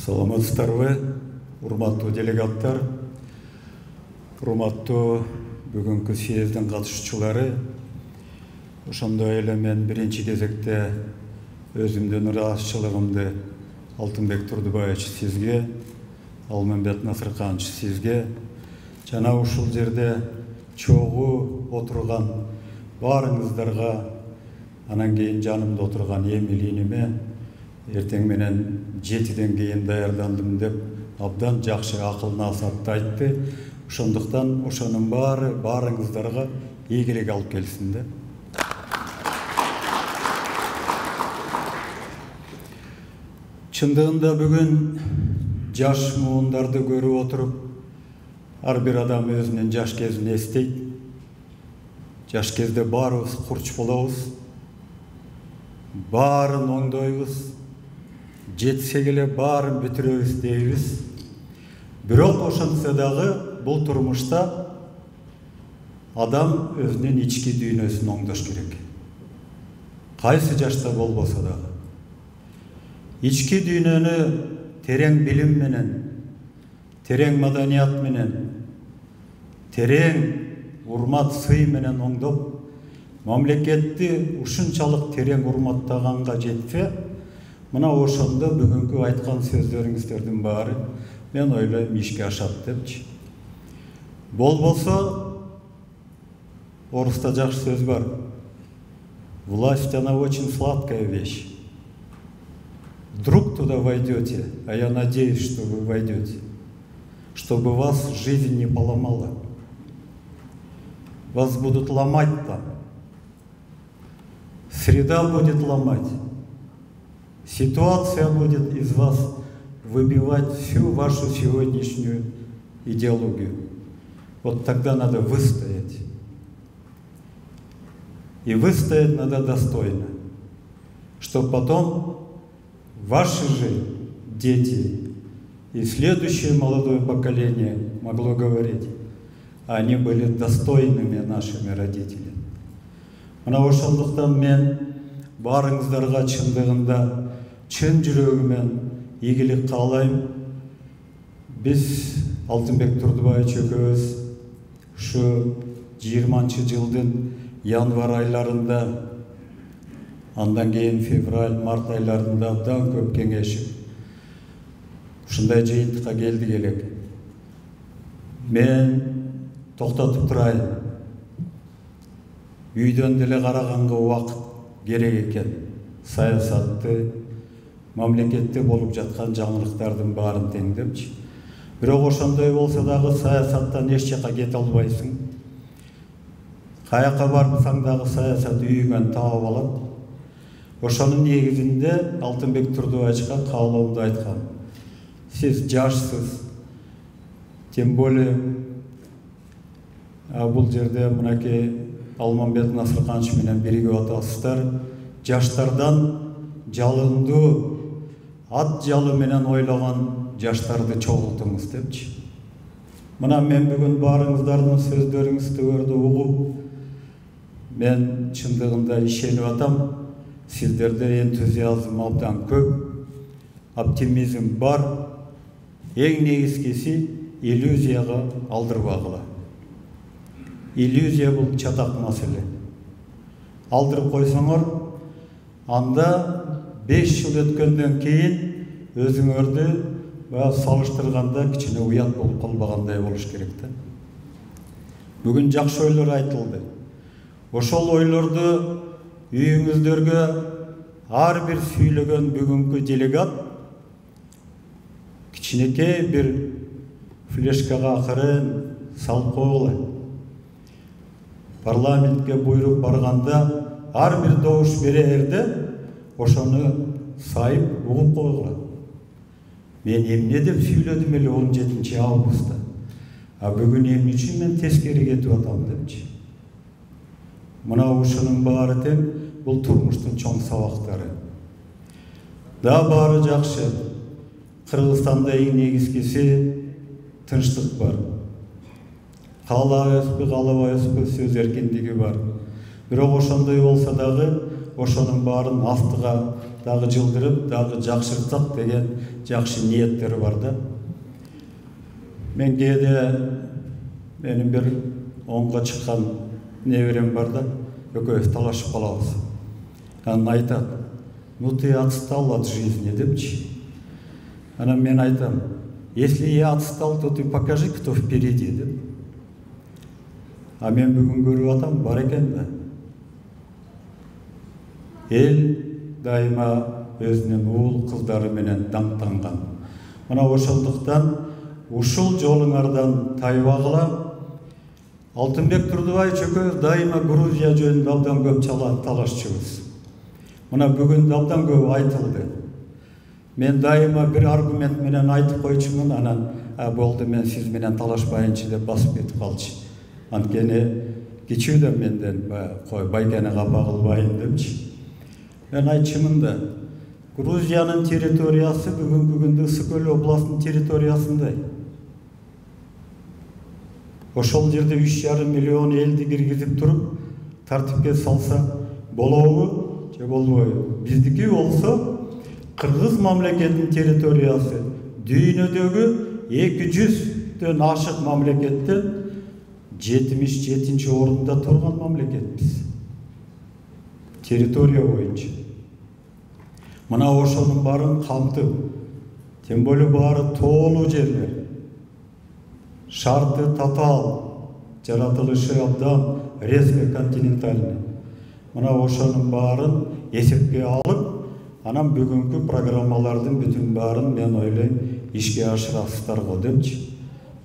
Саламатсыздарбы, урматтуу делегаттар, урматтуу бүгүнкү съездин катышуучулары. Ошондой эле мен биринчи кезекте өзүмдүн ыраазычылыгымды Алтынбек Турдубаевич сизге, Алмамбет Насырканович сизге, жана ушул жерде чогуу отурган баарыңыздарга, анан кийин жанымда отурган Эмилиниме эртең менен 7ден кийин даярдандым деп абдан жакшы акыл насаатты айтты. Ошондуктан ошонун баарыңыздарга ийгилик алып келсин да. Чындыгында бүгүн жаш муундарды көрүп отуруп, ар бир адам өзүнүн жаш кезин эстейт. Жаш кезде баарыбыз курч болобуз, баарын оңдойбуз, жетсе келе баарын бүтүрөбүз дейбиз. Бирок ошентсе дагы бул турмушта адам өзүнүн ички дүйнөсүн оңдош керек. Кайсы жашта болбосо дагы. Ички дүйнөнү терең билим менен, терең маданият менен, терең урмат сый менен оңдоп, мамлекетти ушунчалык терең урматтаганга жетсе, мына ошондо бүгүнкү айткан сөздөрүңүздөрдүн баары мен ойлойм ишке ашат депчи. Болбосо, оруста жакшы сөз бар. Власть, она очень сладкая вещь. Вдруг туда войдете, а я надеюсь, что вы войдете, чтобы вас жизнь не поломала. Вас будут ломать там. Среда будет ломать. Ситуация будет из вас выбивать всю вашу сегодняшнюю идеологию. Вот тогда надо выстоять. И выстоять надо достойно, чтобы потом ваши же дети и следующее молодое поколение могло говорить, они были достойными нашими родителями. Мына ошондуктан мен баарыңыздарга чындыгында чын жүрөгүмөн ийгилик каалайм. Биз Алтынбек Турдубаевич экөөбүз ушу 20-жылдын январь айларында, андан кийин февраль, март айларында абдан көп кеңешип, ушундай жыйынтыкка келдик элек. Мен токтотуп турайын. Үйдөн деле караганга убакыт керек экен. Саясатты, мамлекетте болуп жаткан жаңылыктардын баарын теңдепчи. Бирок ошондой болсо дагы саясаттан эч жака кете албайсың. Каяка барсаң дагы саясат үйүңөн таап алат. Ошонун негизинде Алтынбек Турдубаевичка каалоомду айткам. Сиз жашсыз, тем более бул жерде мынакей Алмамбет Насырканович менен биригип атасыздар. Жаштардан жалындуу, ат жалы менен ойлогон жаштарды чогултуңуз депчи. Мына мен бүгүн баарыңыздардын сөздөрүңүздөрдү угуп, мен чындыгында ишенип атам. Сиздерде энтузиазм абдан көп, оптимизм бар. Эң негизгиси иллюзияга алдырбагыла. Иллюзия бул чатак маселе. Алдырып койсоңор, анда 5 жыл өткөндөн кийин өзүңөрдү салыштырганда кичине уят болуп калбагандай болуш керек да. Бүгүн жакшы ойлор айтылды. Ошол ойлорду үйүңүздөргө ар бир сүйлөгөн бүгүнкү делегат кичинекей бир флешкага акырын салып койгула. Парламентке буйрук барганда ар бир добуш берерде ошону сайып угуп койгула. Мен эмне деп сүйлөдүм эле 17 августта. Бүгүн эмне үчүн мен тескери кетип атам депчи. Мына ушунун баары тең бул турмуштун чоң сабактары. Да баары жакшы. Кыргызстанда эң негизгиси тынчтык бар. Каалайбызбы, каалабайбызбы сөз эркиндиги бар. Бирок ошондой болсо дагы ошонун баарын астыга дагы жылдырып, дагы жакшыртсак деген жакшы ниеттери бар да. Мен кээде менин бир 10га чыккан неберем бар да, экөөбүз талашып калабыз. Анан айтат: "Ну ты отстал от жизни", депчи. Анан мен айтам: "Если я отстал, то ты покажи, кто впереди", деп. А мен бүгүн көрүп атам, бар экен да. Эл дайыма өзүнүн уул кыздары менен даңктанган. Мына ошондуктан ушул жолуңардан тайбагыла. Алтынбек Турдубаевич экөөбүз дайыма Грузия жөнүндө абдан көп талашчыбыз. Мына бүгүн абдан көп айтылды. Мен дайыма bir аргумент менен айтып койчумун, анан болду, мен сиз менен талашпайынчы деп басып кетип калчы. Анткени кичүүдөн менден кой байкени капа кылбайын депчи. Мен айтчумун да, Грузиянын территориясы бүгүнкү күндө Ысык-Көл областынын территориясындай. Ошол жерде 3,5 миллион элди киргизип туруп, тартипке салса болобу же болбойбу? Биздики болсо Кыргыз мамлекетинин территориясы дүйнөдөгү 200дөн ашык мамлекеттен 77-нчи орунда турган мамлекетпиз. Территория боюнча. Мына ошонун баарын камтып, тем более баары тоолуу жерлер. Шарты татаал, жаратылышы абдан резко континентальный. Мына ошонун баарын эсепке алып, анан бүгүнкү программалардын бүтүн баарын мен ойлойм ишке ашырасыздар го депчи.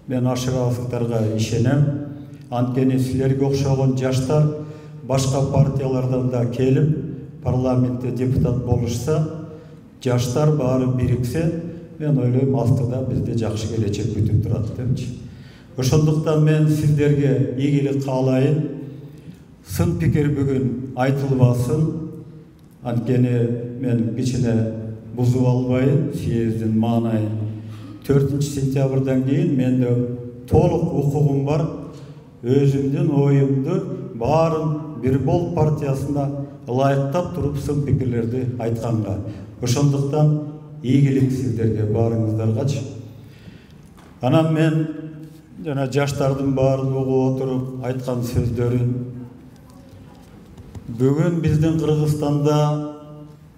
Мен ашырасыздарга ишенем. Анткени силерге окшогон жаштар башка партиялардан да келип парламентте депутат болушса, жаштар баары бириксе, мен ойлойм астыда бизде жакшы келечек күтүп турат депчи. Ошондуктан мен сиздерге ийгилик каалайын. Сын пикир бүгүн айтылбасын. Анткени мен кичине бузуп албайын съездин маанайын. 4-сентябрдан кийин менде толук укугум бар. Өзүмдүн оюмду баарын Бир Бол партиясына ылайыктап туруп сын пикирлерди айтканга. Ошондуктан ийгилик сиздерге баарыңыздаргачы. Анан мен жана жаштардын баарын угуп отуруп айткан сөздөрүн бүгүн биздин Кыргызстанда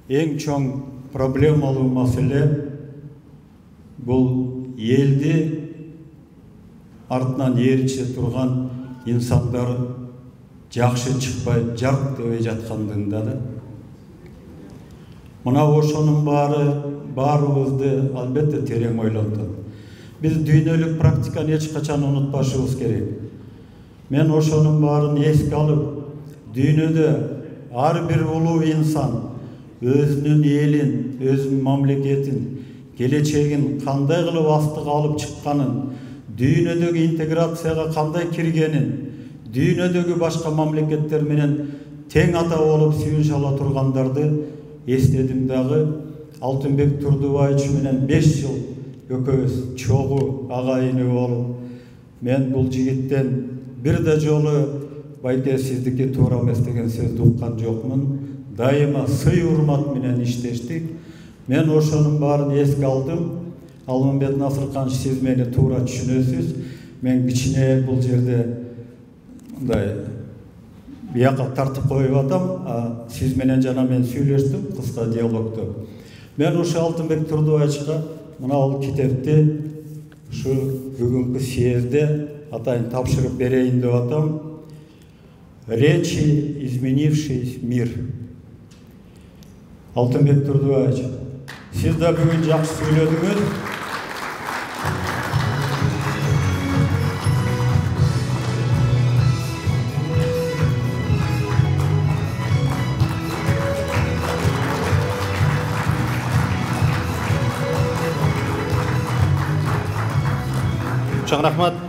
эң чоң проблемалуу маселе бул элди артынан ээрче турган инсандар жакшы чыкпай жарк дебей жаткандыгында да. Мына ошонун баарыбызды албетте терең ойлонтот. Биз дүйнөлүк практиканы эч качан унутпашыбыз керек. Мен ошонун баарын эске алып, дүйнөдө ар бир улуу инсан өзүнүн элин, өзүнүн мамлекетин, келечегин кандай кылып астыга алып чыкканын, дүйнөдөгү интеграцияга кандай киргенин, дүйнөдөгү башка мамлекеттер менен тең ата болуп сүйүнүш ала тургандарды эстедим дагы. Алтынбек Турдубаевич менен 5 жыл экөөбүз чогуу агайыны болуп, мен бул жигиттен бир да жолу байке сиздики туура эмес деген сөздү уккан жокмун. Дайыма сый урмат менен иштештик. Мен ошонун баарын эске алдым. Алмамбет Насырканович, сиз мени туура түшүнөсүз. Мен кичине бул жерде мындай бияка тартып коюп атам. Сиз менен жана мен сүйлөштүм кыска диалогдо. Мен ушу Алтынбек Турдубаевичка мына бул китепти ушу бүгүнкү съезде атайын тапшырып берейин деп атам. Речи, изменивший мир. Алтынбек Турдубаевич, сиз да бүгүн жакшы сүйлөдүңүз. Чоң рахмат.